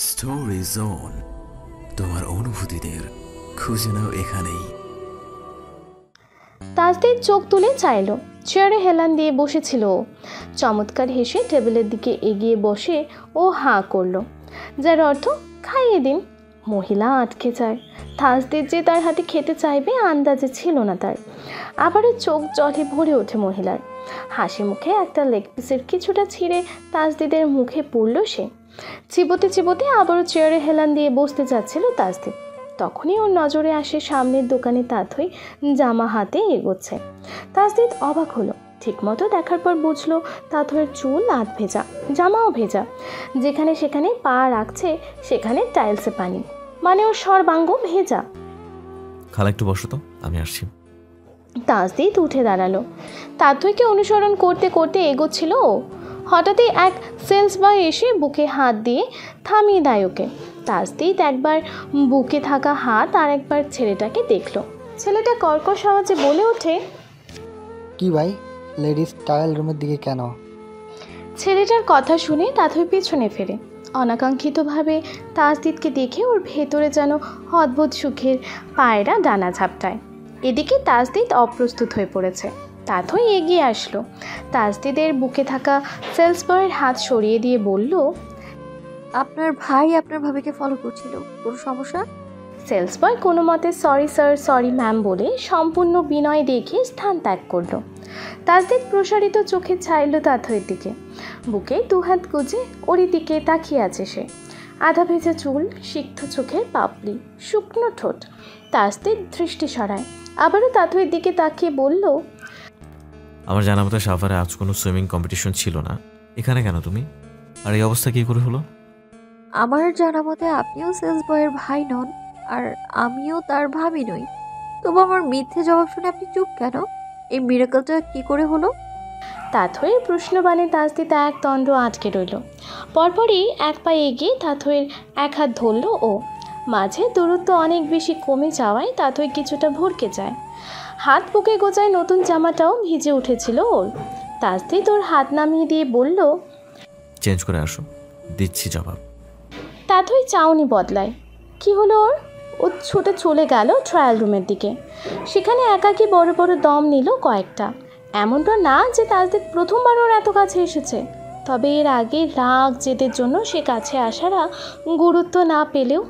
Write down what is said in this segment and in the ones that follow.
Story zone, তোমার অনুভূতিদের খুঁজে নাও এখানেই। তাজদিদ চোখ তুলে চাইল। চেয়ারে হেলান দিয়ে বসেছিল ও। চমৎকার হেসে টেবিলের দিকে এগিয়ে বসে ও হাঁ করল, যার অর্থ খাইয়ে দিন। মহিলা আটকে যায়। তাজদিদ যে তার হাতে খেতে চাইবে আন্দাজে ছিল না তার। আবারও চোখ জলে ভরে ওঠে মহিলার। হাসি মুখে একটা লেগ পিসের কিছুটা ছিঁড়ে তাজদিদের মুখে পড়ল সে। চিবোতে চিবোতে আবারও চেয়ারে হেলান দিয়ে বসতে যাচ্ছিল তাজদিদ। তখনই ওর নজরে আসে সামনের দোকানে তাথই জামা হাতে এগোচ্ছে। তাজদিদ অবাক হলো। ঠিকমতো দেখার পর বুঝলো তাথইয়ের চুল আধ ভেজা, জামাও ভেজা। যেখানে সেখানে পা রাখছে সেখানে টাইলসে পানি, মানে ওর সর্বাঙ্গ ভেজা। খালা একটু বসো তো, আমি আসছি। তাজদিদ উঠে দাঁড়ালো। তাথইকে অনুসরণ করতে করতে এগোচ্ছিল ও। হঠাৎই এক সেলস বয় এসে বুকে হাত দিয়ে থামিয়ে দেয় ওকে। তাজদিদ একবার বুকে থাকা হাত আর একবার ছেলেটাকে দেখলো। ছেলেটা কর্কশ আওয়াজে বলে ওঠে, কি ভাই, লেডিস ট্রায়াল রুমের দিকে কেন? ছেলেটার কথা শুনে তাথই পেছনে ফেরে। অনাকাঙ্ক্ষিতভাবে তাজদিদকে দেখে ওর ভেতরে যেন অদ্ভুত সুখের পায়রা ডানা ঝাপটায়। এদিকে তাজদিদ অপ্রস্তুত হয়ে পড়েছে। তাথই এগিয়ে আসলো। তাজদিদের বুকে থাকা সেলস বয়ের হাত সরিয়ে দিয়ে বলল, আপনার ভাই আপনার ভাবিকে ফলো করছিল, কোনো সমস্যা? সেলস বয় কোনো মতে সরি স্যার, সরি ম্যাম বলে সম্পূর্ণ বিনয় দেখিয়ে স্থান ত্যাগ করলো। তাজদিদ প্রসারিত চোখে চাইল তাথইয়ের দিকে। বুকে দুহাত গুজে ওরই দিকে তাকিয়ে আছে সে। আধা ভেজা চুল, সিক্ত চোখের পাপড়ি, শুকনো ঠোঁট। তাজদিদ দৃষ্টি সরায়। আবারও তাথইয়ের দিকে তাকিয়ে বলল, আমার জানা মতো সাভারে আজ কোনো সুইমিং কম্পিটিশন ছিল না, এখানে কেন তুমি? আর এই অবস্থা কি করে হলো? আমার জানা মতে আপনিও সেলস বয়ের ভাই নন, আর আমিও তার ভাবি নই। তবু আমার মিথ্যে জবাব শুনে আপনি চুপ কেন? এই মিরাকলটা কি করে হলো? তাথইয়ের প্রশ্নবাণে তাজদিদ এক দণ্ড আটকে রইল। পরপরই এক পা এগিয়ে তাথইয়ের এক হাত ধরল ও। মাঝে দূরত্ব অনেক বেশি কমে যাওয়ায় তাথই কিছুটা ভরকে যায়। হাত বুকে গোজায় নতুন জামাটাও ভিজে উঠেছিল ওর। তাজদিদ ওর হাত নামিয়ে দিয়ে বলল, চেঞ্জ করে আসো, দিচ্ছি জবাব। তাথই চাউনি বদলায়। কি হলো ওর? ও ছুটে চলে গেল ট্রায়াল রুমের দিকে। সেখানে একাকী বড় বড় দম নিল কয়েকটা। এমনটা না যে তাজদিদ প্রথমবার ওর এত কাছে এসেছে, তবে এর আগে রাগ জেদের জন্য সে কাছে আসারা গুরুত্ব না পেলেও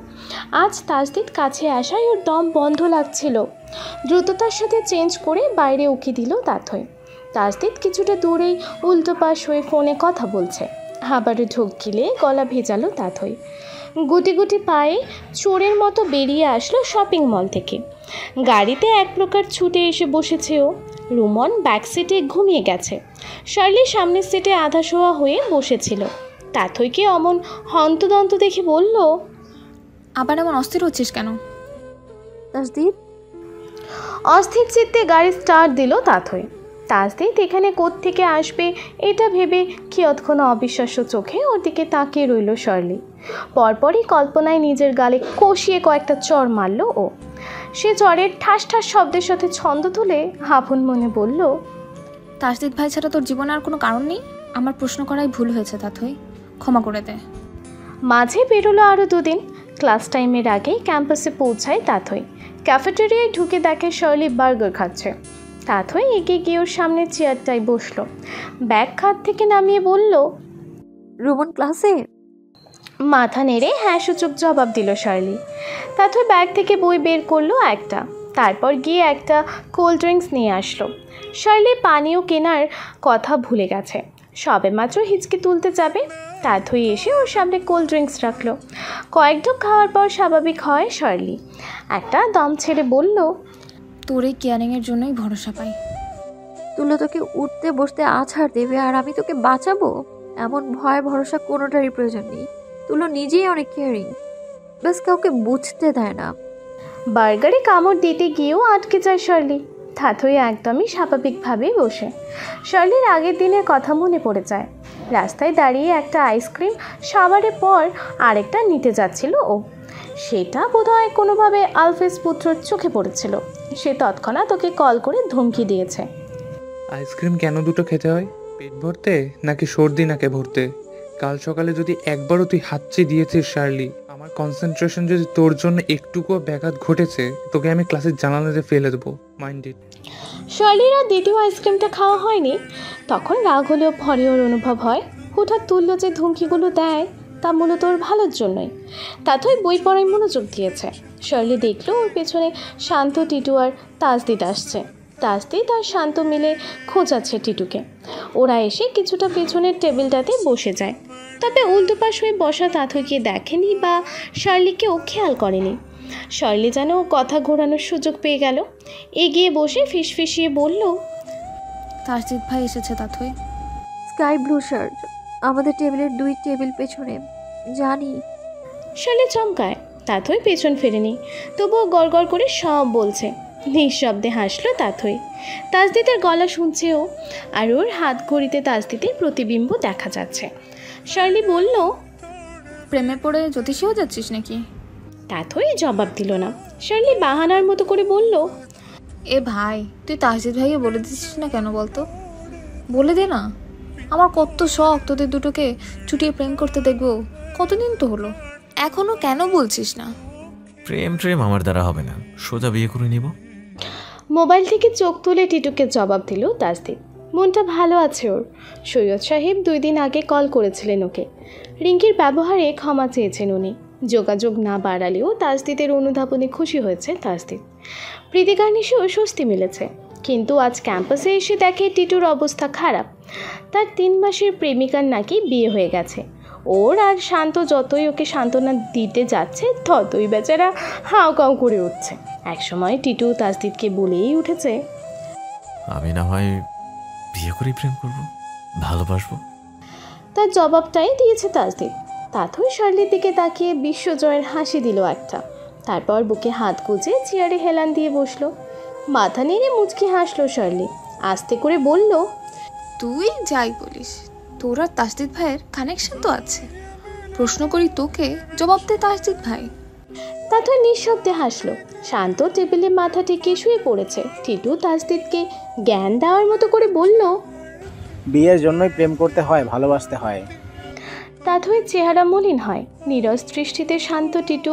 আজ তাজদিদ কাছে আসায় ওর দম বন্ধ লাগছিল। দ্রুততার সাথে চেঞ্জ করে বাইরে উকি দিল তাথই। তাজদিদ কিছুটা দূরেই উল্টো পাশ হয়ে ফোনে কথা বলছে। আবারও ঢোক গিলে গলা ভেজালো তাথই। গুটি গুটি পায়ে চোরের মতো বেরিয়ে আসলো শপিং মল থেকে। গাড়িতে এক প্রকার ছুটে এসে বসেছে ও। রুমন ব্যাক সিটে ঘুমিয়ে গেছে। শার্লি সামনের সিটে আধা শোয়া হয়ে বসেছিল। তাথইকে অমন হন্তদন্ত দেখে বলল, আবার এমন অস্থির হচ্ছিস কেন? তাজদিদ, অস্থির চিত্তে গাড়ি স্টার্ট দিল তাথই। তাজদিদ এখানে কোত্থেকে আসবে এটা ভেবে কিয়ৎক্ষণ অবিশ্বাস্য চোখে ওর দিকে তাকিয়ে রইল শার্লি। পরপরই কল্পনায় নিজের গালে কষিয়ে কয়েকটা চড় মারল ও। সে চড়ের ঠাস ঠাস শব্দের সাথে ছন্দ তুলে আপন মনে বলল, তাজদিদ ভাই ছাড়া তোর জীবনে আর কোনো কারণ নেই? আমার প্রশ্ন করাই ভুল হয়েছে তাথই, ক্ষমা করে দে। মাঝে বেরোলো আরও দুদিন। ক্লাস টাইমের আগেই ক্যাম্পাসে পৌঁছায় তাথই। ক্যাফেটেরিয়ায় ঢুকে দেখে শার্লি বার্গার খাচ্ছে। তাথই এগিয়ে গিয়ে ওর সামনে চেয়ারটায় বসলো। ব্যাগ খাট থেকে নামিয়ে বলল, রুমন ক্লাসে? মাথা নেড়ে হ্যাঁ সূচক জবাব দিল শার্লি। তাথই ব্যাগ থেকে বই বের করলো একটা। তারপর গিয়ে একটা কোল্ড ড্রিঙ্কস নিয়ে আসলো। শার্লি পানীয় কেনার কথা ভুলে গেছে। সবেমাত্র হিচকি তুলতে যাবে, তাথই এসে ওর সামনে কোল্ড ড্রিঙ্কস রাখলো। কয়েক ঢোক খাওয়ার পর স্বাভাবিক হয় শার্লি। একটা দম ছেড়ে বলল, তোর এই কেয়ারিংয়ের জন্যই ভরসা পাই। তুলো তোকে উঠতে বসতে আছাড় দেবে আর আমি তোকে বাঁচাবো, এমন ভয় ভরসা কোনোটারই প্রয়োজন নেই। তুলো নিজেই অনেক কেয়ারিং, ব্যাস কাউকে বুঝতে দেয় না। বার্গারে কামড় দিতে গিয়েও আটকে যায় শার্লি। তাথই একদমই স্বাভাবিকভাবেই বসে। শার্লির আগের দিনের কথা মনে পড়ে যায়। রাস্তায় দাঁড়িয়ে একটা আইসক্রিম সাবারের পর আরেকটা নিতে যাচ্ছিল ও। সেটা বোধহয় কোনোভাবে আলফেজ পুত্রর চোখে পড়েছিল। সে তৎক্ষণাৎ ওকে কল করে ধমকি দিয়েছে, আইসক্রিম কেন দুটো খেতে হয়? পেট ভরতে নাকি সর্দি নাকে ভরতে? কাল সকালে যদি একবারও তুই হাতচে দিয়েছিস শার্লি, আমার কনসেন্ট্রেশন যদি তোর জন্য একটুকুও ব্যাঘাত ঘটেছে, তোকে আমি ক্লাসের জানালাতে ফেলে দেবো, মাইন্ড ইট। শার্লির আর দ্বিতীয় আইসক্রিমটা খাওয়া হয়নি। তখন রাগ হলেও ভরে ওর অনুভব হয় হঠাৎ তুল্য যে ধমকিগুলো দেয় তা মূলত ওর ভালোর জন্যই। তাথই বই পড়ায় মনোযোগ দিয়েছে। শার্লি দেখলো ওর পেছনে শান্ত, টিটু আর তাসদিদ আসছে। তাসদিদ আর শান্ত মিলে খোঁজাচ্ছে টিটুকে। ওরা এসে কিছুটা পেছনের টেবিলটাতে বসে যায়। তবে উল্টো পাশ হয়ে বসা তাথইকে দেখেনি বা শার্লিকেও খেয়াল করেনি। শার্লি যেন কথা ঘোরানোর সুযোগ পেয়ে গেল। এগিয়ে বসে ফিসফিসিয়ে বলল, তাসজিদ ভাই এসেছে তাথই। স্কাই ব্লু শার্ট, আমাদের টেবিলের 2 টেবিল পেছনে। জানি। শার্লি চমকায়। তাথই পেছন ফেরেনি, তবুও গড়গড় করে সব বলছে। নিঃশব্দে হাসলো তাথই। তাসদিদের গলা শুনছেও, আর ওর হাত ঘড়িতে তাসদিদের প্রতিবিম্ব দেখা যাচ্ছে। শার্লি বলল, প্রেমে পড়ে জ্যোতিষীও যাচ্ছিস নাকি? তাথই জবাব দিল না। শার্লি বাহানার মতো করে বলল, এ ভাই, তুই তাসজিদ ভাইকে বলে দিচ্ছিস না কেন বলতো? বলে দে না। আমার কত শখ তোদের দুটোকে চুটিয়ে প্রেম করতে দেখবো। কতদিন তো হলো, এখনো কেন বলছিস না? প্রেম আমার দ্বারা হবে না, সোজা বিয়ে করে নিব। মোবাইল থেকে চোখ তুলে টিটুকে জবাব দিল তাসদিদ। মনটা ভালো আছে ওর। সৈয়দ সাহেব 2 দিন আগে কল করেছিলেন ওকে। রিঙ্কির ব্যবহারে ক্ষমা চেয়েছেন উনি। যোগাযোগ না বাড়ালেও তাসদিদের অনুধাবনে খুশি হয়েছে তাসদিদ। প্রীতিকার নিশেও স্বস্তি মিলেছে। কিন্তু আজ ক্যাম্পাসে এসে দেখে টিটুর অবস্থা খারাপ। তার 3 মাসের প্রেমিকার নাকি বিয়ে হয়ে গেছে। ওর আর শান্ত যতই ওকে সান্ত্বনা দিতে যাচ্ছে ততই বেচারা হাও কাউ করে উঠছে। একসময় টিটু তাসদিদকে বলেই উঠেছে, আমি না হয় বিয়ে করেই প্রেম করব, ভালোবাসবো। তার জবাবটাই দিয়েছে তাসদিদ। তাথই শার্লির দিকে তাকিয়ে বিশ্বজয়ের হাসি দিল একটা। তারপর বুকে হাত গুজে চেয়ারে হেলান দিয়ে বসলো। মাথা নেড়ে মুচকি হাসলো শার্লি। আস্তে করে বলল, তুই যাই বলিস, তোর আর তাসজিদ ভাইয়ের কানেকশন তো আছে। প্রশ্ন করি তোকে, জবাব দে তাসজিদ ভাই। তাথই নিঃশব্দে হাসলো। শান্ত টেবিলে মাথা টেকে শুয়ে পড়েছে। টিটু তাসদিদকে জ্ঞান দেওয়ার মতো করে বলল, বিয়ের জন্যই প্রেম করতে হয়, ভালোবাসতে হয়। তাথইয়ের চেহারা মলিন হয়। নীরস দৃষ্টিতে শান্ত টিটু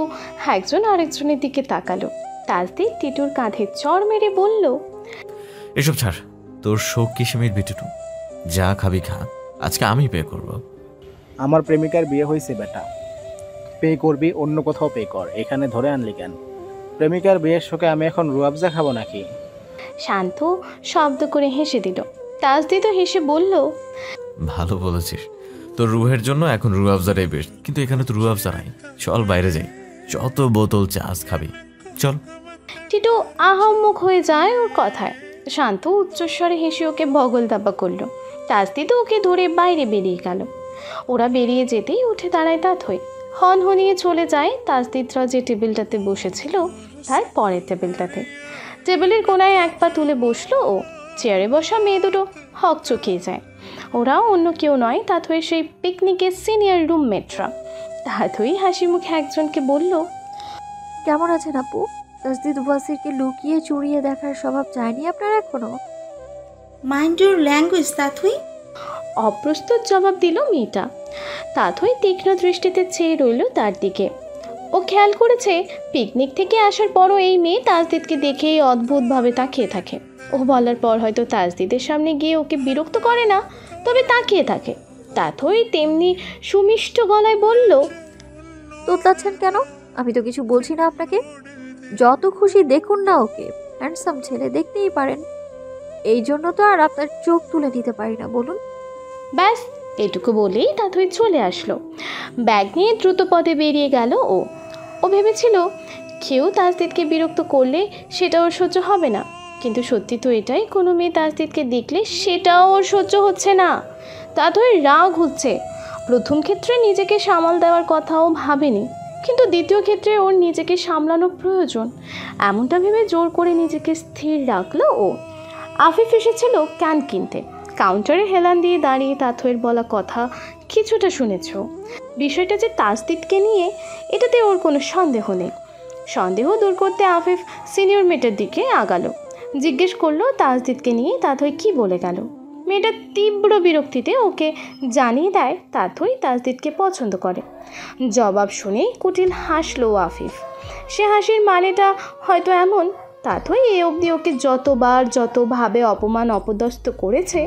একজন আরেকজনের দিকে তাকালো। তাসদিদ টিটুর কাঁধে চড় মেরে বলল, এসব ছাড়, তোর শোক কিসে মিটবে টুটু? যা খাবি খা, আজকে আমি পে করব। আমার প্রেমিকার বিয়ে হয়েছে বেটা, পে করবি অন্য কোথাও পে কর, এখানে ধরে আনলি কেন? প্রেমিকার বিয়ের শোকে আমি এখন রুয়াবজা খাবো নাকি? শান্ত শব্দ করে হেসে দিল। তাসদিদও হেসে বলল, ভালো বলেছিস, তোর রুহের জন্য এখন রু আফজারাই বেস্ট। কিন্তু এখানে তো রু আফজা নাই, চল বাইরে যাই, যত বোতল চাস খাবি, চল। টিটু আহাম্মক হয়ে যায় ওর কথায়। শান্ত উচ্চস্বরে হেসে ওকে বগল দাবা করলো। তাসদিদও ওকে ধরে বাইরে বেরিয়ে গেল। ওরা বেরিয়ে যেতেই উঠে দাঁড়ায় তাথই। হনহনিয়ে চলে যায় তাসদিদরা যে টেবিলটাতে বসেছিল তার পরের টেবিলটাতে। টেবিলের কোনায় 1 পা তুলে বসলো ও। চেয়ারে বসা মেয়ে দুটো হক চকিয়ে যায়। ওরাও অন্য কেউ নয়, তাথই সেই পিকনিকের সিনিয়র রুমমেটরা। তাথই হাসি মুখে একজনকে বলল, কেমন আছেন আপু? তাসদিদ ওয়াসিরকে লুকিয়ে চুরিয়ে দেখার স্বভাব যায়নি আপনার এখনো? Mind your language Tathoi. অপ্রস্তুত জবাব দিল মেয়েটা। তাথই তীক্ষ্ণ দৃষ্টিতে চেয়ে রইল তার দিকে। ও খেয়াল করেছে পিকনিক থেকে আসার পরও এই মেয়ে তাসদিদকে দেখেই অদ্ভুতভাবে তাকিয়ে থাকে। ও বলার পর হয়তো তাসদিদের সামনে গিয়ে ওকে বিরক্ত করে না, তবে তাকিয়ে থাকে। তাথই তেমনি সুমিষ্ট গলায় বলল, তোতলাচ্ছেন কেন? আমি তো কিছু বলছি না আপনাকে। যত খুশি দেখুন না ওকে, হ্যান্ডসাম ছেলে, দেখতেই পারেন। এই জন্য তো আর আপনার চোখ তুলে নিতে পারি না, বলুন। ব্যাস এটুকু বলেই তাথই চলে আসলো। ব্যাগ নিয়ে দ্রুত পদে বেরিয়ে গেল ও। ও ভেবেছিল কেউ তাসদিদকে বিরক্ত করলে সেটা ওর সহ্য হবে না, কিন্তু সত্যি তো এটাই, কোনো মেয়ে তাসদিদকে দেখলে সেটাও ওর সহ্য হচ্ছে না। তাথই রাগ হচ্ছে। প্রথম ক্ষেত্রে নিজেকে সামাল দেওয়ার কথাও ভাবেনি, কিন্তু দ্বিতীয় ক্ষেত্রে ওর নিজেকে সামলানো প্রয়োজন, এমনটা ভেবে জোর করে নিজেকে স্থির রাখলো ও। আফিফ এসেছিল ক্যান কিনতে। কাউন্টারে হেলান দিয়ে দাঁড়িয়ে তাথইয়ের বলা কথা কিছুটা শুনেছ। বিষয়টা যে তাসদিদকে নিয়ে, এটাতে ওর কোনো সন্দেহ নেই। সন্দেহ দূর করতে আফিফ সিনিয়র মেটের দিকে আগালো। জিজ্ঞেস করলো তাসদিদকে নিয়ে তাথই কি বলে গেল। মেয়েটা তীব্র বিরক্তিতে ওকে জানিয়ে দেয় তাথই তাসদিদকে পছন্দ করে। জবাব শুনেই কুটিল হাসলো আফিফ। সে হাসির মানেটা হয়তো এমন, তাথই এ অবধি ওকে যতবার যতভাবে অপমান অপদস্থ করেছে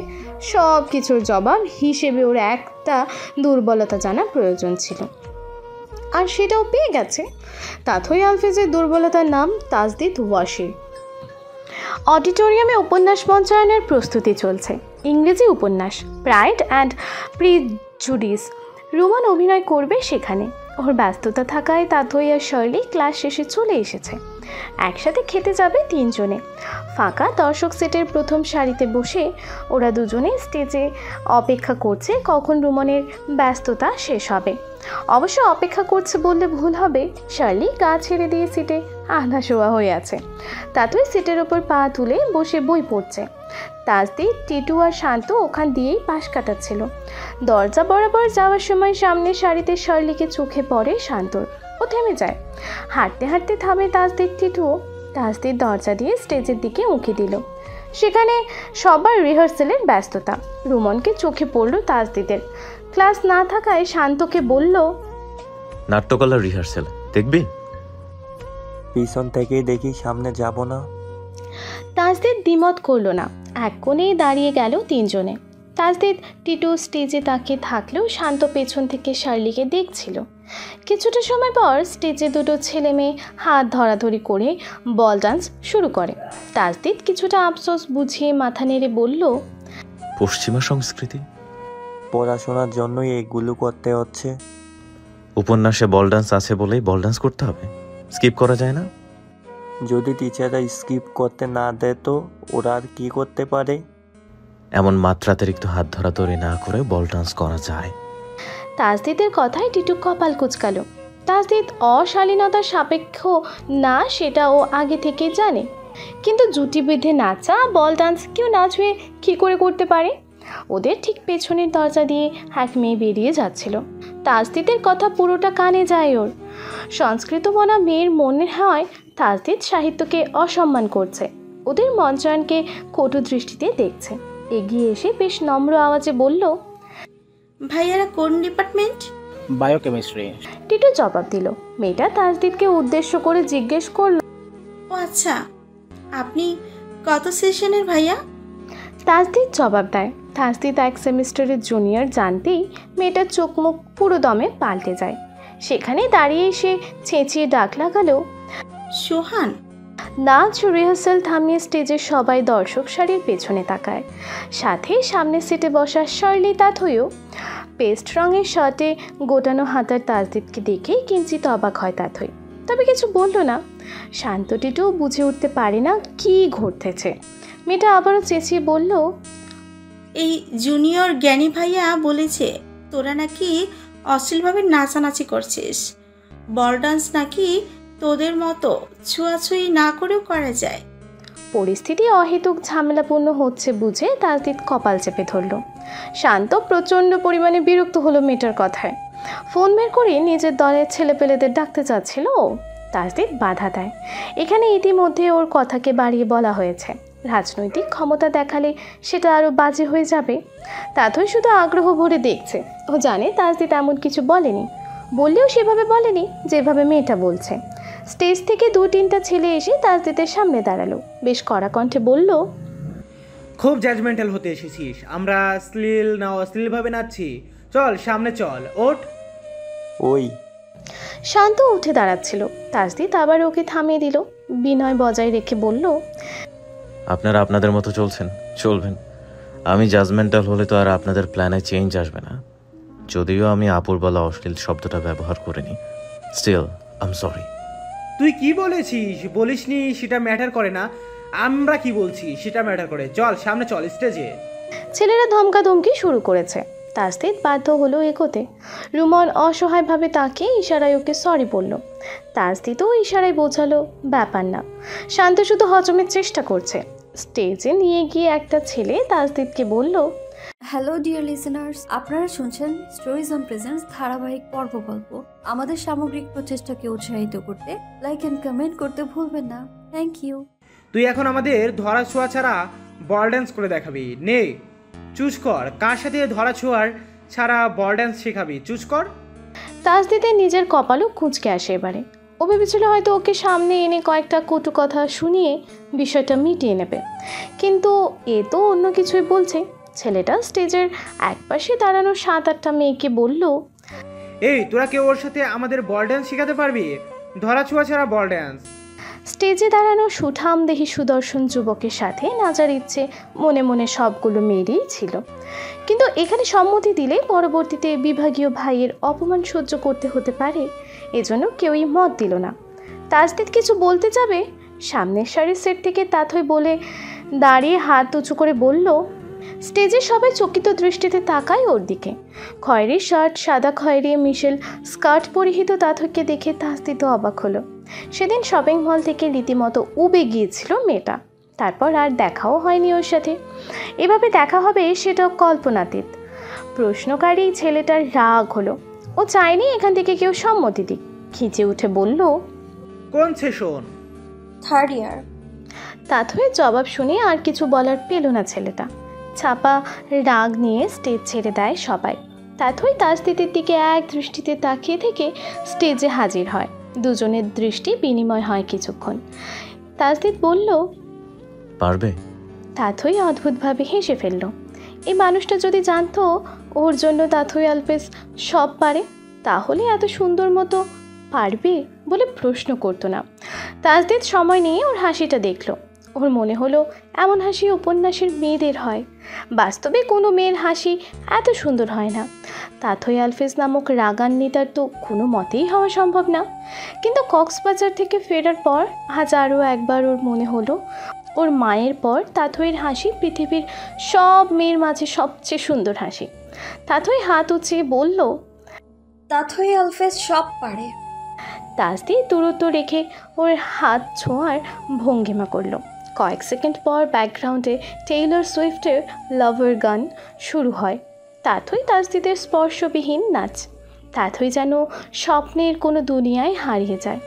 সব কিছুর জবাব হিসেবে ওর একটা দুর্বলতা জানা প্রয়োজন ছিল, আর সেটাও পেয়ে গেছে। তাথই আলফেজের দুর্বলতার নাম তাসদিদ ওয়াশির। অডিটোরিয়ামে উপন্যাস মঞ্চায়নের প্রস্তুতি চলছে। ইংরেজি উপন্যাস প্রাইড অ্যান্ড প্রিজুডিস। রোমান অভিনয় করবে সেখানে। ওর ব্যস্ততা থাকায় তাথই আর শার্লি ক্লাস শেষে চলে এসেছে। একসাথে খেতে যাবে তিনজনে। ফাঁকা দর্শক সেটের প্রথম সারিতে বসে ওরা দুজনে স্টেজে অপেক্ষা করছে কখন রোমানের ব্যস্ততা শেষ হবে। অবশ্য অপেক্ষা করছে বললে ভুল হবে, শার্লি গা ছেড়ে দিয়ে সিটে আধা শোয়া হয়ে আছে। তাতেই সিটের ওপর পা তুলে বসে বই পড়ছে। তাসদিদ, টিটু আর শান্ত ওখান দিয়েই পাশ কাটাচ্ছিল। দরজা বরাবর যাওয়ার সময় সামনের সারিতে শার্লিকে চোখে পড়ে শান্তর। ও থেমে যায়। হাঁটতে হাঁটতে থামে তাসদিদ, টিটুও। তাসদিদ দরজা দিয়ে স্টেজের দিকে উঁকি দিল। সেখানে সবার রিহার্সেলের ব্যস্ততা। রুমনকে চোখে পড়ল তাসদিদের। ক্লাস না থাকায় শান্তকে বলল, নাট্যকলার রিহার্সেল দেখবি? পিছন থেকেই দেখি, সামনে যাব না। তাসদিদ দ্বিমত করল না। এক কোণেই দাঁড়িয়ে গেল তিনজনে। তাসদিদ, টিটু স্টেজে তাকিয়ে থাকলেও শান্ত পেছন থেকে শার্লিকে দেখছিল। কিছুটা সময় পর স্টেজে দুটো ছেলে মেয়ে হাত ধরাধরি করে বল ডান্স শুরু করে। তাসদিদ কিছুটা আফসোস বুঝিয়ে মাথা নেড়ে বলল, পশ্চিমা সংস্কৃতি, পড়াশোনার জন্যই এগুলো করতে হচ্ছে। উপন্যাসে বল ডান্স আছে বলেই বল ডান্স করতে হবে, স্কিপ করা যায় না? যদি টিচাররা স্কিপ করতে না দেয় তো ওরা আর কি করতে পারে? এমন মাত্রাতিরিক্ত হাত ধরাধরি না করে বল ডান্স করা যায়। তাসদিদের কথায় টিটু কপাল কুঁচকালো। তাসদিদ অশালীনতার সাপেক্ষ না সেটা ও আগে থেকে জানে, কিন্তু জুটি বেঁধে নাচা বল ডান্স কেউ না ছুঁয়ে কী করে করতে পারে? ওদের ঠিক পেছনের দরজা দিয়ে এক মেয়ে বেরিয়ে যাচ্ছিল। তাসদিদের কথা পুরোটা কানে যায় ওর। সংস্কৃত বনা মেয়ের মনে হয় তাসদিদ সাহিত্যকে অসম্মান করছে, ওদের মঞ্চায়নকে কটু দৃষ্টিতে দেখছে। এগিয়ে এসে বেশ নম্র আওয়াজে বলল, ভাইয়ারা কোন ডিপার্টমেন্ট? বায়োকেমিস্ট্রি। টিটু জবাব দিল। মেয়েটা তাসদিদকে উদ্দেশ্য করে জিজ্ঞেস করল, ও আচ্ছা, আপনি কত সেশনের ভাইয়া? তাসদিদ জবাব দেয়। তাসদিদ এক সেমিস্টারের জুনিয়র জানতেই মেয়েটার চোখ মুখ পুরো দমে পাল্টে যায়। সেখানে দাঁড়িয়ে এসে চেঁচিয়ে ডাক লাগালো, সোহান। নাচ রিহার্সাল থামিয়ে স্টেজের সবাই দর্শক সারির পেছনে তাকায়। সাথে সামনের সিটে বসা শার্লি তাথইও। পেস্ট রঙের শার্টে গোটানো হাতার তাসদিদকে দেখে কিঞ্চিত অবাক হয় তাথই, তবে কিছু বলল না। শান্ত টিটু বুঝে উঠতে পারে না কি ঘটতেছে। মেয়েটা আবারও চেঁচিয়ে বলল, এই জুনিয়র জ্ঞানী ভাইয়া বলেছে তোরা নাকি অশ্লীলভাবে নাচানাচি করছিস। বল ডান্স নাকি তোদের মতো ছুঁয়াছুঁয়ি না করেও করা যায়। পরিস্থিতি অহেতুক ঝামেলাপূর্ণ হচ্ছে বুঝে তাসদিদ কপাল চেপে ধরল। শান্ত প্রচণ্ড পরিমাণে বিরক্ত হলো মেয়েটার কথায়। ফোন বের করে নিজের দলের ছেলেপেলেদের ডাকতে চাচ্ছিল ও। তাসদিদ বাধা দেয়। এখানে ইতিমধ্যে ওর কথাকে বাড়িয়ে বলা হয়েছে। রাজনৈতিক ক্ষমতা দেখালে সেটা আরও বাজে হয়ে যাবে। তাথই শুধু আগ্রহ ভরে দেখছে। ও জানে তাসদিদ এমন কিছু বলেনি, বললেও সেভাবে বলেনি যেভাবে মেয়েটা বলছে। স্টেজ থেকে 2-3টা ছেলে এসে তাসদিদের সামনে দাঁড়ালো। বেশ কড়া কণ্ঠে বলল, খুব জাজমেন্টাল হতে এসেছিস। আমরা অশ্লীল না অশ্লীলভাবে নাচছি? চল সামনে চল, ওঠ। ওই শান্ত উঠে দাঁড়াচ্ছিল। তাসদিদ আবার ওকে থামিয়ে দিল। বিনয় বজায় রেখে বলল, আপনারা আপনাদের মতো চলবেন। আমি জাজমেন্টাল হলে তো আর আপনাদের প্ল্যানে চেঞ্জ আসবে না। যদিও আমি আপুর বলা অশ্লীল শব্দটা ব্যবহার করিনি, স্টিল আই এম সরি। তুই কি বলেছিস বলিসনি সেটা ম্যাটার করে না, আমরা কি বলছি সেটা ম্যাটার করে। চল সামনে চল স্টেজে। ছেলেরা ধমকাধমকি শুরু করেছে। তাসদিদ বাধ্য হলো এগোতে। রুমন অসহায়ভাবে তাকে ইশারায় ওকে সরি বলল। তাসদিদও ইশারায় বোঝালো ব্যাপার না। শান্ত শুধু হজমের চেষ্টা করছে। স্টেজে নিয়ে গিয়ে একটা ছেলে তাসদিদকে বলল, হ্যালো ডিয়ার লিসেনার্স, আপনারা শুনছেন স্টোরিজ অন প্রেজেন্স ধারাবাহিক পর্ব গল্প। আমাদের সামগ্রিক প্রচেষ্টাকে উৎসাহিত করতে লাইক এন্ড কমেন্ট করতে ভুলবেন না। Thank you. তুই এখন আমাদের ধরা ছোঁয়া ছাড়া বল ডান্স করে দেখাবি। নে চুজ কর কার সাথে ধরা ছোঁয়ার ছাড়া বল ড্যান্স শেখাবি, চুজ কর। তাসদিদের নিজের কপালও কুঁচকে আসে এবারে। ও ভেবেছিল হয়তো ওকে সামনে এনে কয়েকটা কটু কথা শুনিয়ে বিষয়টা মিটিয়ে নেবে, কিন্তু এ তো অন্য কিছুই বলছে। ছেলেটা স্টেজের একপাশে দাঁড়ানো 7-8টা মেয়েকে বলল, এই তোরা কেউ ওর সাথে আমাদের বল ড্যান্স শেখাতে পারবি? ধরা ছোঁয়া ছাড়া বল ড্যান্স। স্টেজে দাঁড়ানো সুঠামদেহী সুদর্শন যুবকের সাথে নাচার ইচ্ছে মনে মনে সবগুলো মেয়েরই ছিল, কিন্তু এখানে সম্মতি দিলে পরবর্তীতে বিভাগীয় ভাইয়ের অপমান সহ্য করতে হতে পারে, এজন্য কেউই মত দিল না। তাসদিদ কিছু বলতে যাবে, সামনের সারির সেট থেকে তাথই বলে দাঁড়িয়ে হাত উঁচু করে বলল। স্টেজে সবাই চকিত দৃষ্টিতে তাকায় ওর দিকে। খয়েরি শার্ট, সাদা খয়েরি মিশেল স্কার্ট পরিহিত তাথইকে দেখে তাসদিদও অবাক হলো। সেদিন শপিং মল থেকে রীতিমতো উবে গিয়েছিল মেয়েটা, তারপর আর দেখাও হয়নি ওর সাথে। এভাবে দেখা হবে সেটাও কল্পনাতীত। প্রশ্নকারী ছেলেটার রাগ হলো, ও চায়নি এখান থেকে কেউ সম্মতি দিক। খিচে উঠে বলল, কোন সেশন? 3rd ইয়ার। তাথইয়ের জবাব শুনে আর কিছু বলার পেল না ছেলেটা। ছাপা রাগ নিয়ে স্টেজ ছেড়ে দেয় সবাই। তাথই তাসদিদের দিকে এক দৃষ্টিতে তাকিয়ে থেকে স্টেজে হাজির হয়। দুজনের দৃষ্টি বিনিময় হয় কিছুক্ষণ। তাসদিদ বলল, পারবে? তাথই অদ্ভুতভাবে হেসে ফেলল। এই মানুষটা যদি জানতো ওর জন্য তাথই আলফেজ সব পারে, তাহলে এত সুন্দর মতো পারবে বলে প্রশ্ন করতো না। তাসদিদ সময় নিয়ে ওর হাসিটা দেখল। ওর মনে হলো এমন হাসি উপন্যাসের মেয়েদের হয়, বাস্তবে কোনো মেয়ের হাসি এত সুন্দর হয় না। তাথই আলফেজ নামক রাগান্বিতার তো কোনো মতেই হওয়া সম্ভব না। কিন্তু কক্সবাজার থেকে ফেরার পর হাজারও একবার ওর মনে হলো ওর মায়ের পর তাথইয়ের হাসি পৃথিবীর সব মেয়ের মাঝে সবচেয়ে সুন্দর হাসি। তাথই হাত উঁচিয়ে বলল, তাথই আলফেজ সব পারে। তাসদিদ দূরত্ব রেখে ওর হাত ছোঁয়ার ভঙ্গিমা করলো। কয়েক সেকেন্ড পর ব্যাকগ্রাউন্ডে টেইলর সুইফটের লাভার গান শুরু হয়। তাথই তাসদিদের স্পর্শবিহীন নাচ। তাথই যেন স্বপ্নের কোনো দুনিয়ায় হারিয়ে যায়।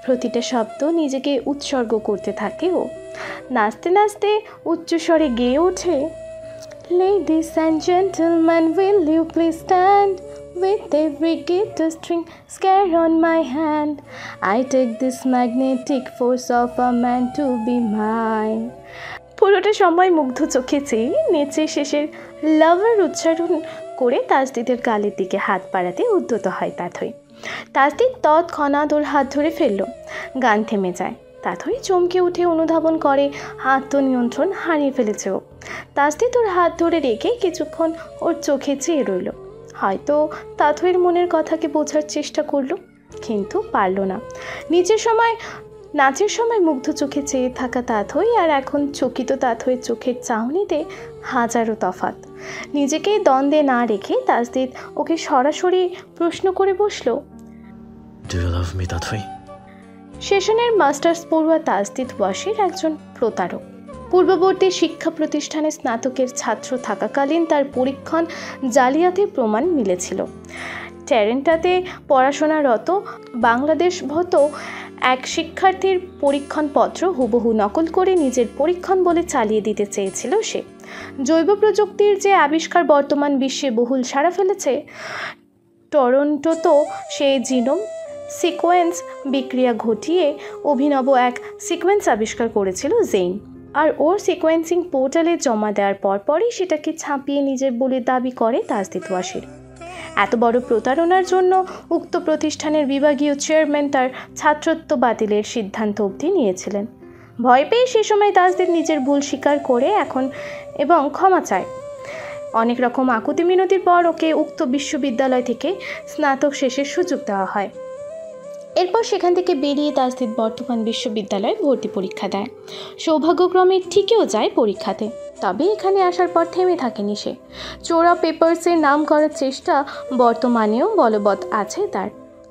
প্রতিটা শব্দ নিজেকে উৎসর্গ করতে থাকে ও। নাচতে নাচতে উচ্চস্বরে গেয়ে ওঠে, Ladies and gentlemen, will you please stand? With every guitar string scare on my hand, I take this magnetic force of a man to be mine. পুরোটা সময় মুগ্ধ চোখে চেয়ে নেচে শেষের লাভার উচ্চারণ করে তাসদিদের গালের দিকে হাত বাড়াতে উদ্যত হয় তাথই। তাসদিদ তৎক্ষণাৎ ওর হাত ধরে ফেলল। গান থেমে যায়। তাথই চমকে উঠে অনুধাবন করে আত্মনিয়ন্ত্রণ হারিয়ে ফেলেছে ও। তাসদিদ ওর হাত ধরে রেখে কিছুক্ষণ ওর চোখে চেয়ে রইল। হয়তো তাথইয়ের মনের কথাকে বোঝার চেষ্টা করলো, কিন্তু পারল না। নাচের সময় মুগ্ধ চোখে চেয়ে থাকা তাথই আর এখন চকিত তাথইয়ের চোখের চাহনিতে হাজারো তফাৎ। নিজেকে দ্বন্দ্বে না রেখে তাসদিদ ওকে সরাসরি প্রশ্ন করে বসলো, ডু ইউ লাভ মি তাথই? সেশনের মাস্টার্স পড়ুয়া তাসদিদ ওয়াসির একজন প্রতারক। পূর্ববর্তী শিক্ষা প্রতিষ্ঠানে স্নাতকের ছাত্র থাকাকালীন তার পরীক্ষণ জালিয়াতির প্রমাণ মিলেছিল। টরেন্টোতে পড়াশোনারত বাংলাদেশগত এক শিক্ষার্থীর পরীক্ষণপত্র হুবহু নকল করে নিজের পরীক্ষণ বলে চালিয়ে দিতে চেয়েছিল সে। জৈব প্রযুক্তির যে আবিষ্কার বর্তমান বিশ্বে বহুল সাড়া ফেলেছে, টরন্টোতেও সে জিনোম সিকোয়েন্স বিক্রিয়া ঘটিয়ে অভিনব এক সিকোয়েন্স আবিষ্কার করেছিল জেইন। আর ওর সিকোয়েন্সিং পোর্টালে জমা দেওয়ার পরপরই সেটাকে ছাপিয়ে নিজের বলে দাবি করে তাসদিদ ওয়াসির। এত বড় প্রতারণার জন্য উক্ত প্রতিষ্ঠানের বিভাগীয় চেয়ারম্যান তার ছাত্রত্ব বাতিলের সিদ্ধান্ত অবধি নিয়েছিলেন। ভয় পেয়ে সে সময় তাসদিদ নিজের ভুল স্বীকার করে এবং ক্ষমা চায়। অনেক রকম আকুতি মিনতির পর ওকে উক্ত বিশ্ববিদ্যালয় থেকে স্নাতক শেষের সুযোগ দেওয়া হয়। এরপর সেখান থেকে বেরিয়ে তাসদিদ বর্তমান বিশ্ববিদ্যালয়ে ভর্তি পরীক্ষা দেয়। সৌভাগ্যক্রমে ঠিকও যায় পরীক্ষাতে। তবে এখানে আসার পর থেমে থাকেনি সে। চোরা পেপারসের নাম করার চেষ্টা বর্তমানেও বলবৎ আছে তার।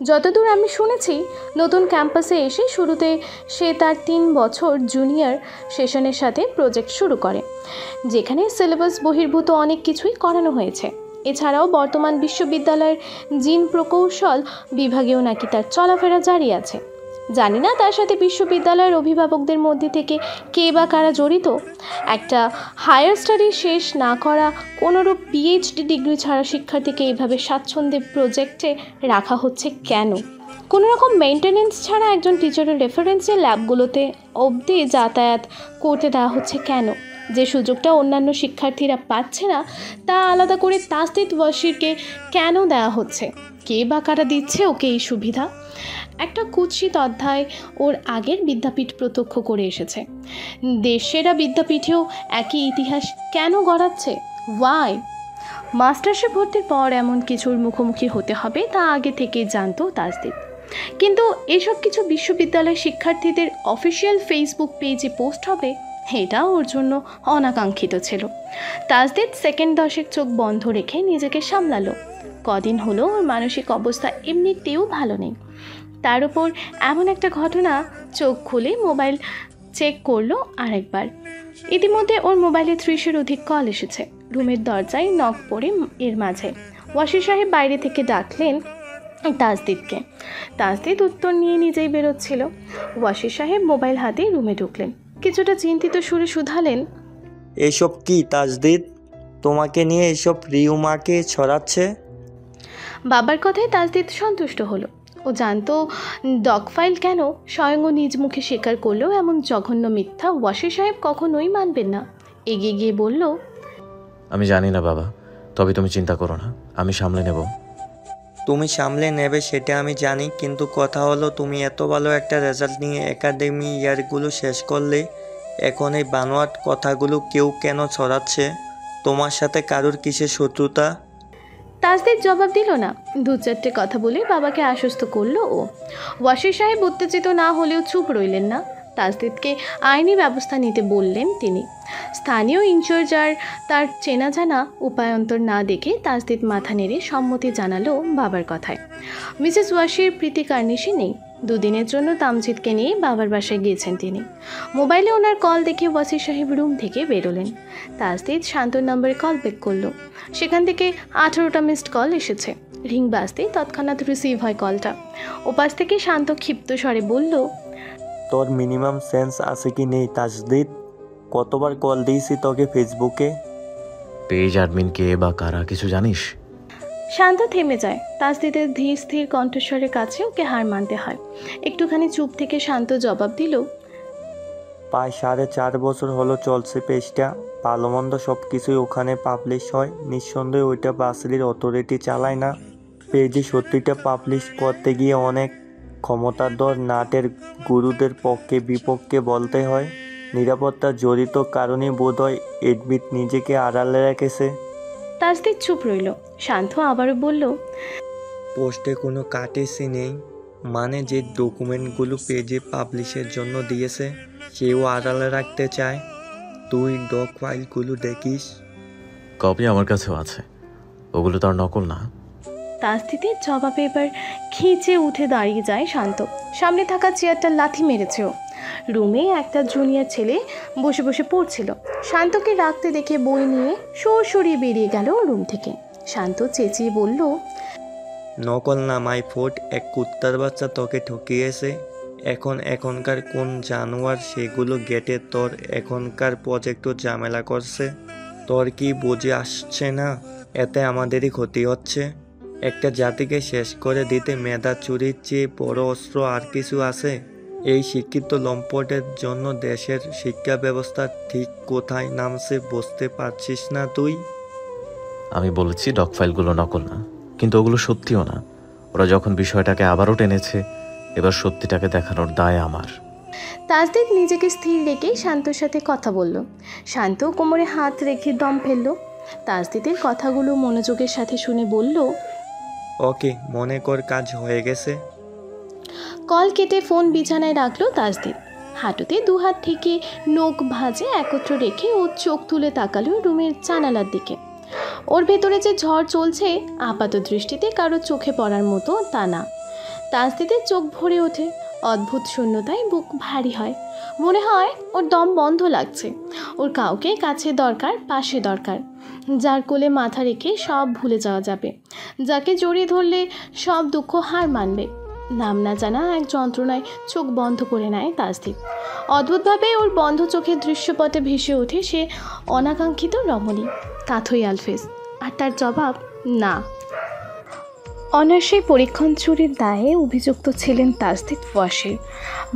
যতদূর আমি শুনেছি, নতুন ক্যাম্পাসে এসে শুরুতে সে তার 3 বছর জুনিয়র সেশনের সাথে প্রজেক্ট শুরু করে, যেখানে সিলেবাস বহির্ভূত অনেক কিছুই করানো হয়েছে। এছাড়াও বর্তমান বিশ্ববিদ্যালয়ের জিন প্রকৌশল বিভাগেও নাকি তার চলাফেরা জারি আছে। জানি না তার সাথে বিশ্ববিদ্যালয়ের অভিভাবকদের মধ্যে থেকে কে বা কারা জড়িত। একটা হায়ার স্টাডি শেষ না করা কোনোরূপ পিএইচডি ডিগ্রি ছাড়া শিক্ষার্থীকে এইভাবে স্বাচ্ছন্দ্যে প্রজেক্টে রাখা হচ্ছে কেন? কোনো রকম মেনটেনেন্স ছাড়া একজন টিচারের রেফারেন্সে ল্যাবগুলোতে অবধি যাতায়াত করতে দেওয়া হচ্ছে কেন? যে সুযোগটা অন্যান্য শিক্ষার্থীরা পাচ্ছে না তা আলাদা করে তাসদিদ ওয়াসিরকে কেন দেওয়া হচ্ছে? কে বা কারা দিচ্ছে ওকে এই সুবিধা? একটা কুৎসিত অধ্যায় ওর আগের বিদ্যাপীঠ প্রত্যক্ষ করে এসেছে। দেশেরা বিদ্যাপীঠেও একই ইতিহাস কেন গড়াচ্ছে? ওয়াই? মাস্টার্সে ভর্তির পর এমন কিছুর মুখোমুখি হতে হবে তা আগে থেকেই জানতো তাসদিদ, কিন্তু এসব কিছু বিশ্ববিদ্যালয়ের শিক্ষার্থীদের অফিসিয়াল ফেসবুক পেজে পোস্ট হবে এটা ওর জন্য অনাকাঙ্ক্ষিত ছিল। তাসদিদ সেকেন্ড দশেক চোখ বন্ধ রেখে নিজেকে সামলালো। কদিন হলো ওর মানসিক অবস্থা এমনিতেও ভালো নেই, তার উপর এমন একটা ঘটনা। চোখ খুলে মোবাইল চেক করলো আরেকবার। ইতিমধ্যে ওর মোবাইলে 30-এর অধিক কল এসেছে। রুমের দরজায় নক পড়ে এর মাঝে ওয়াসির সাহেব বাইরে থেকে ডাকলেন তাসদিদকে। তাসদিদ উত্তর নিয়ে নিজেই বেরোচ্ছিল। ওয়াসির সাহেব মোবাইল হাতে রুমে ঢুকলেন। কিছুটা চিন্তিত সুরে শুধালেন, এসব কি তাসদিদ? তোমাকে নিয়ে এসব রিউমাকে ছড়াচ্ছে? বাবার কথায় তাসদিদ সন্তুষ্ট হলো। ও জানতো ডক ফাইল কেন, স্বয়ং ও নিজ মুখে স্বীকার করলেও এমন জঘন্য মিথ্যা ওয়াসির সাহেব কখনোই মানবেন না। এগিয়ে গিয়ে বলল, আমি জানি না বাবা, তবে তুমি চিন্তা করো না, আমি সামলে নেব। তুমি সামলে নেবে সেটা আমি জানি, কিন্তু কথা হলো তুমি এত ভালো একটা রেজাল্ট নিয়ে একাডেমি ইয়ারগুলো শেষ করলে এখন এই বানোয়াট কথাগুলো কেউ কেন ছড়াচ্ছে? তোমার সাথে কারোর কিসের শত্রুতা? তাসদিদ জবাব দিল না। 2-4টে কথা বলে বাবাকে আশ্বস্ত করলো ও। ওয়াসির সাহেব উত্তেজিত না হলেও চুপ রইলেন না। তাসদিদকে আইনি ব্যবস্থা নিতে বললেন তিনি। স্থানীয় ইনচার্জ আর তার চেনা জানা উপায়ন্তর না দেখে তাসদিদ মাথা নেড়ে সম্মতি জানালো বাবার কথায়। মিসেস ওয়াসির প্রীতি কার্নিশে নেই। 2 দিনের জন্য তামজিদকে নিয়ে বাবার বাসায় গিয়েছেন তিনি। মোবাইলে ওনার কল দেখে ওয়াসির সাহেব রুম থেকে বেরোলেন। তাসদিদ শান্তর নম্বরে কল ব্যাক করলো। সেখান থেকে 18টা মিসড কল এসেছে। রিং বাজতেই তৎক্ষণাৎ রিসিভ হয় কলটা। ওপাশ থেকে শান্ত ক্ষিপ্ত স্বরে বলল, তোর মিনিমাম সেন্স আছে কি নেই তাসদিদ? কতবার কল দিয়েছি তোকে ফেসবুকে? পেজ অ্যাডমিন কে বা কারা কিছু জানিস? শান্ত থেমে যায়। তাসদিদের ধীর স্থির কণ্ঠস্বরের কাছে ওকে হার মানতে হয়। একটুখানি চুপ থেকে শান্ত জবাব দিল, প্রায় 4.5 বছর হলো চলছে পেজটা। ভালো মন্দ সব কিছুই ওখানে পাবলিশ হয়। নিঃসন্দেহে ওইটা বাসেলির অথরিটি চালায় না। পেজে সত্যিটা পাবলিশ করতে গিয়ে অনেক ক্ষমতাধর নাটের গুরুদের পক্ষে বিপক্ষে বলতে হয়। নিরাপত্তা জড়িত কারণে বোধহয় এডমিট নিজেকে আড়ালে রেখেছে। তাসদিদ চুপ রইল। শান্ত আবারও বলল, পোস্টে কোনো কাটেসি নেই, মানে যে ডকুমেন্টগুলো পেজে পাবলিশের জন্য দিয়েছে সেও আড়ালে রাখতে চায়। তুই ডক ফাইলগুলো দেখিস? কপি আমার কাছেও আছে, ওগুলো তো আর নকল না। তাসদিদের জবাবে এবার খিঁচে উঠে দাঁড়িয়ে যায় শান্ত। সামনে থাকা চেয়ারটা লাথি মেরেছে ও। রুমে একটা জুনিয়র ছেলে বসে বসে পড়ছিল। শান্তকে রাখতে দেখে বই নিয়ে সরিয়ে বেরিয়ে গেল রুম থেকে। শান্ত চেঁচিয়ে বলল, নকল না মাই ফুড, এক কুত্তার বাচ্চা তোকে ঠকিয়েছে। এখনকার কোন জানোয়ার সেগুলো গেটে তোর এখনকার প্রজেক্টও ঝামেলা করছে। তোর কি বুঝে আসছে না এতে আমাদেরই ক্ষতি হচ্ছে? একটা জাতিকে শেষ করে দিতে মেধা চুরির চেয়ে বড় অস্ত্র আর কিছু আছে? এই শিক্ষিত লম্পটের জন্য দেশের শিক্ষা ব্যবস্থা ঠিক কোথায় নামছে বুঝতে পারছিস না তুই? আমি বলেছি ডক ফাইলগুলো নকল না, কিন্তু ওগুলো সত্যিও না। ওরা যখন বিষয়টাকে আবারও টেনেছে, এবার সত্যিটাকে দেখানোর দায় আমার। তাসদিদ নিজেকে স্থির রেখে শান্তর সাথে কথা বলল। শান্ত কোমরে হাত রেখে দম ফেলল। তাসদিদের কথাগুলো মনোযোগের সাথে শুনে বলল, ওকে, মনে কর কাজ হয়ে গেছে। কল কেটে ফোন বিছানায় রাখলো তাসদিদ। হাঁটুতে 2 হাত থেকে নখ ভাঁজে একত্র রেখে ও চোখ তুলে তাকালো রুমের জানালার দিকে। ওর ভেতরে যে ঝড় চলছে আপাত দৃষ্টিতে কারো চোখে পড়ার মতো তা না। তাসদিদের চোখ ভরে ওঠে। অদ্ভুত শূন্যতায় বুক ভারী হয়। মনে হয় ওর দম বন্ধ লাগছে। ওর কাউকে কাছে দরকার, পাশে দরকার, যার কোলে মাথা রেখে সব ভুলে যাওয়া যাবে, যাকে জড়িয়ে ধরলে সব দুঃখ হার মানবে। নাম না জানা এক যন্ত্রণায় চোখ বন্ধ করে নেয় তাসদীপ। অদ্ভুতভাবে ওর বন্ধ চোখের দৃশ্যপটে ভেসে ওঠে সে অনাকাঙ্ক্ষিত রমণী তাথই আলফেজ, আর তার জবাব না। অনার্সে পরীক্ষণ চুরির দায়ে অভিযুক্ত ছিলেন তাসদীপ ওয়াসির।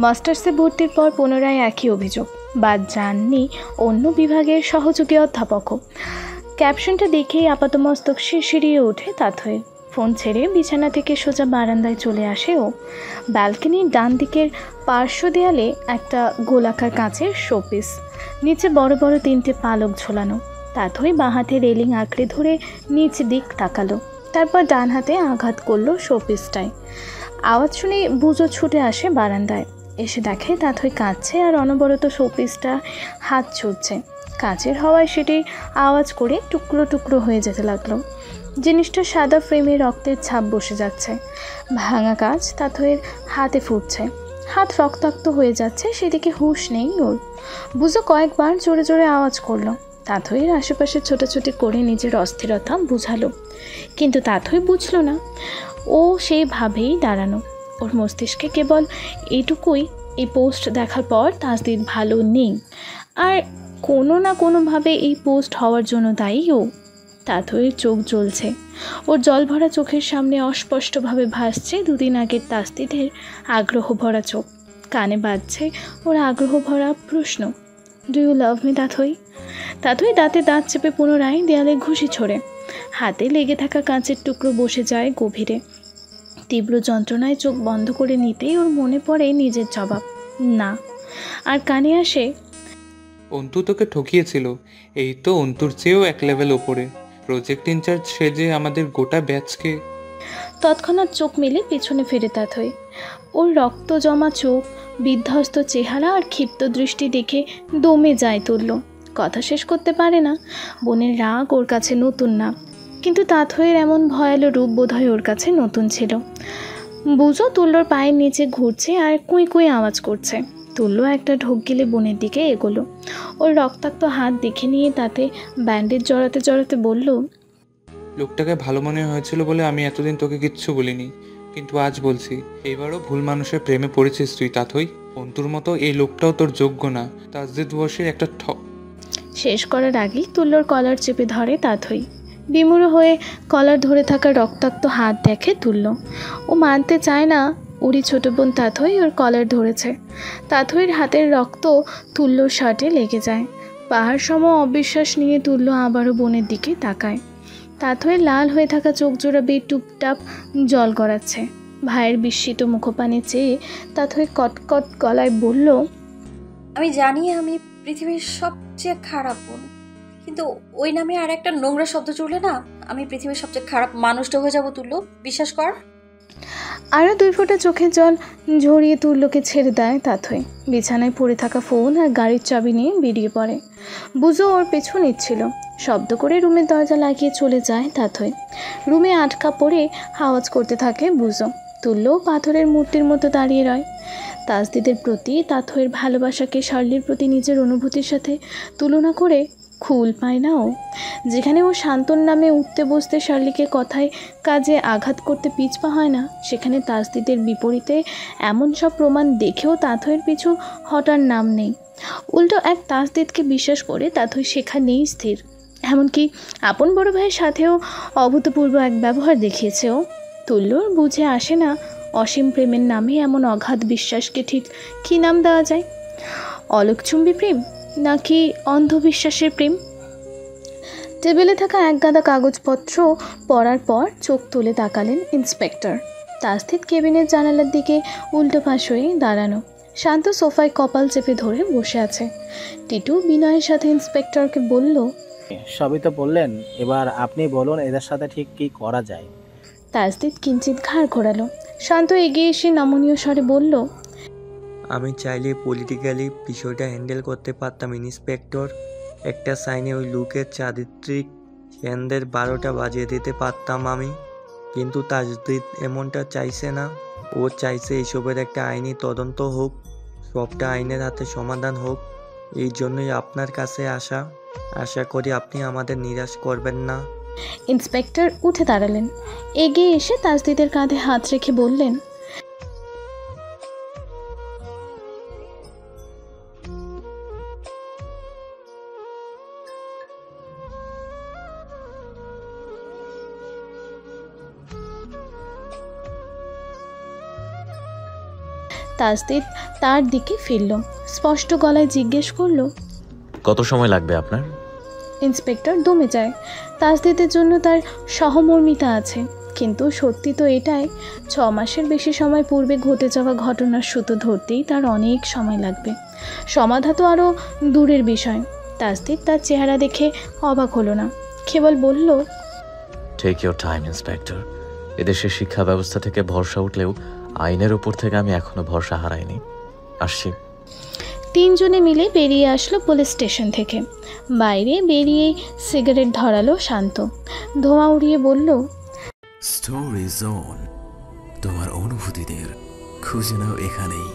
মাস্টার্সে ভর্তির পর পুনরায় একই অভিযোগ, বাদ যাননি অন্য বিভাগের সহযোগী অধ্যাপকও। ক্যাপশনটা দেখেই আপাতমস্তক শিরশিরিয়ে ওঠে তাথই। ফোন ছেড়ে বিছানা থেকে সোজা বারান্দায় চলে আসে ও। ব্যালকনির ডান দিকের পার্শ্ব দেয়ালে একটা গোলাকার কাঁচের শোপিস, নিচে বড় বড় 3টে পালক ঝোলানো। তাথই বাঁ হাতে রেলিং আঁকড়ে ধরে নিচ দিক তাকালো, তারপর ডান হাতে আঘাত করলো শোপিসটায়। আওয়াজ শুনে বুঝো ছুটে আসে বারান্দায়, এসে দেখে তাথই কাঁদছে আর অনবরত শোপিসটা হাত ছুটছে। কাঁচের হওয়ায় সেটি আওয়াজ করে টুকরো টুকরো হয়ে যেতে লাগলো। জিনিসটা সাদা ফ্রেমে রক্তের ছাপ বসে যাচ্ছে। ভাঙা কাঁচ তাথইয়ের হাতে ফুটছে, হাত রক্তাক্ত হয়ে যাচ্ছে, সেদিকে হুঁশ নেই ওর। বুঝো কয়েকবার জোরে জোরে আওয়াজ করলো। তাথইয়ের আশেপাশে ছোটাছুটি করে নিজের অস্থিরতা বুঝালো, কিন্তু তাথই বুঝলো না। ও সেইভাবেই দাঁড়ানো। ওর মস্তিষ্কে কেবল এটুকুই, এই পোস্ট দেখার পর তাসদীপ ভালো নেই, আর কোনো না কোনোভাবে এই পোস্ট হওয়ার জন্য দায়ী ও। তাথইয়ের চোখ জ্বলছে, ওর জল ভরা চোখের সামনে অস্পষ্টভাবে ভাসছে দুদিন আগের তাসদীপের আগ্রহ ভরা চোখ। কানে বাজছে ওর আগ্রহ ভরা প্রশ্ন, ডু ইউ লাভ মি তাথই? তাথই দাঁতে দাঁত চেপে পুনরায় দেয়ালে ঘুষি ছোড়ে। হাতে লেগে থাকা কাঁচের টুকরো বসে যায় গভীরে। তীব্র যন্ত্রণায় চোখ বন্ধ করে নিতেই ওর মনে পড়ে নিজের জবাব, না। আর কানে আসে, অন্তু তোকে ঠকিয়েছিল, এই তো অন্তুর চেয়েও এক লেভেল ওপরে। প্রজেক্ট ইনচার্জ সেজে আমাদের গোটা ব্যাচকে। তৎক্ষণাৎ চোখ মেলে পেছনে ফিরে তাথই। ওর রক্ত জমা চোখ, বিধ্বস্ত চেহারা আর ক্ষিপ্ত দৃষ্টি দেখে দমে যায় তুল্য। কথা শেষ করতে পারে না। বোনের রাগ ওর কাছে নতুন না, কিন্তু তাথইয়ের এমন ভয়ালো রূপ বোধহয় ওর কাছে নতুন ছিল। বুঝো তুল্যর পায়ের নিচে ঘুরছে আর কুঁই কুঁই আওয়াজ করছে। তুল্য একটা ঢোক গেলে বোনের দিকে এগোলো। ওর রক্তাক্ত হাত দেখে নিয়ে তাতে ব্যান্ডেজ জড়াতে জড়াতে বলল, লোকটাকে ভালো মনে হয়েছিল বলে আমি এতদিন তোকে কিচ্ছু বলিনি, কিন্তু আজ বলছি, এবারও ভুল মানুষের প্রেমে পড়েছিস তুই তাথই। অন্তুর মতো এই লোকটাও তোর যোগ্য না। তাসদীপ ওয়াসির একটা শেষ করার আগেই তুল্যর কলার চেপে ধরে তাথই। বিমূঢ় হয়ে কলার ধরে থাকা রক্তাক্ত হাত দেখে তুল্য। ও মানতে চায় না ওরই ছোট বোন তাথই ওর কলার ধরেছে। তাথইয়ের হাতের রক্ত তুল্যর শার্টে লেগে যায়। পাহাড় সম অবিশ্বাস নিয়ে তুল্য আবারও বোনের দিকে তাকায়। তাথইয়ের লাল হয়ে থাকা চোখ জোড়া বেয়ে টুপটাপ জল গড়াচ্ছে। ভাইয়ের বিস্মিত মুখপানে চেয়ে তাথই কটকট গলায় বলল, আমি জানি আমি পৃথিবীর সবচেয়ে খারাপ বোন, কিন্তু ওই নামে আর একটা নোংরা শব্দ চলে না, আমি পৃথিবীর সবচেয়ে খারাপ মানুষটা হয়ে যাবো তুল্য, বিশ্বাস কর। আরও 2 ফোঁটা চোখের জল ঝরিয়ে তুল্যকে ছেড়ে দেয় তাথই। বিছানায় পড়ে থাকা ফোন আর গাড়ির চাবি নিয়ে বেরিয়ে পড়ে। বুঝো ওর পেছু নিচ্ছিল। শব্দ করে রুমের দরজা লাগিয়ে চলে যায় তাথই। রুমে আটকা পড়ে আওয়াজ করতে থাকে বুঝো। তুল্য পাথরের মূর্তির মতো দাঁড়িয়ে রয়। তাসদীপের প্রতি তাথইয়ের ভালোবাসাকে শার্লির প্রতি নিজের অনুভূতির সাথে তুলনা করে খুল পায় না ও। যেখানে ও শান্তর নামে উঠতে বসতে শার্লিকে কথায় কাজে আঘাত করতে পিছপা হয় না, সেখানে তাসদীপের বিপরীতে এমন সব প্রমাণ দেখেও তাথইয়ের পিছু হটার নাম নেই। উল্টো এক তাসদীপকে বিশ্বাস করে তাথই সেখানেই স্থির। এমনকি আপন বড় ভাইয়ের সাথেও অভূতপূর্ব এক ব্যবহার দেখিয়েছে ও। তুল্যর বুঝে আসে না অসীম প্রেমের নামে এমন অগাধ বিশ্বাসকে ঠিক কী নাম দেওয়া যায়, অলোকচুম্বী প্রেম নাকি অন্ধবিশ্বাসের প্রেম। টেবিলে থাকা এক গাদা কাগজপত্র পড়ার পর চোখ তুলে তাকালেন ইন্সপেক্টর। তাসদীপ কেবিনের জানালার দিকে উল্টো পাশ হয়ে দাঁড়ানো। শান্ত সোফায় কপাল চেপে ধরে বসে আছে। টিটু বিনয়ের সাথে ইন্সপেক্টরকে বলল, সবই তো বললেন, এবার আপনি বলুন এদের সাথে ঠিক কি করা যায়। তাসদীপ কিঞ্চিত ঘাড় ঘোরালো। শান্ত এগিয়ে এসে নমনীয় স্বরে বলল, আমি চাইলে পলিটিক্যালি বিষয়টা হ্যান্ডেল করতে পারতাম ইন্সপেক্টর। একটা সাইনে ওই লোকের চারিত্রিক কেন্দ্রের 12টা বাজিয়ে দিতে পারতাম আমি, কিন্তু তাসদীপ এমনটা চাইছে না। ও চাইছে এইসবের একটা আইনি তদন্ত হোক, সবটা আইনের হাতে সমাধান হোক। এই জন্যই আপনার কাছে আসা। আশা করি আপনি আমাদের নিরাশ করবেন না। ইন্সপেক্টর উঠে দাঁড়ালেন। এগিয়ে এসে তাসদীপের কাঁধে হাত রেখে বললেন, তাসদিদ তার দিকে ফিরল, স্পষ্ট গলায় জিজ্ঞেস করলো, কত সময় লাগবে আপনার? ইন্সপেক্টর দমে যায়। তাসদিদের জন্য তার সহমর্মিতা আছে, কিন্তু সত্যি তো এটাই, 6 মাসের বেশি সময় পূর্বে ঘটে যাওয়া ঘটনার সুতো ধরতেই তার অনেক সময় লাগবে। সমাধা তো আরও দূরের বিষয়। তাসদিদ তার চেহারা দেখে অবাক হলো না, কেবল বলল, টেক ইউর টাইম ইন্সপেক্টর। এদেশের শিক্ষা ব্যবস্থা থেকে ভরসা উঠলেও আইনের উপর থেকে আমি এখনো ভরসা হারাইনি। আসছি। 3 জনে মিলে বেরিয়ে আসলো পুলিশ স্টেশন থেকে। বাইরে বেরিয়েই সিগারেট ধরালো শান্ত, ধোঁয়া উড়িয়ে বলল, স্টোরি জোন, তোমার অনুভূতিদের খুঁজে নাও এখানেই।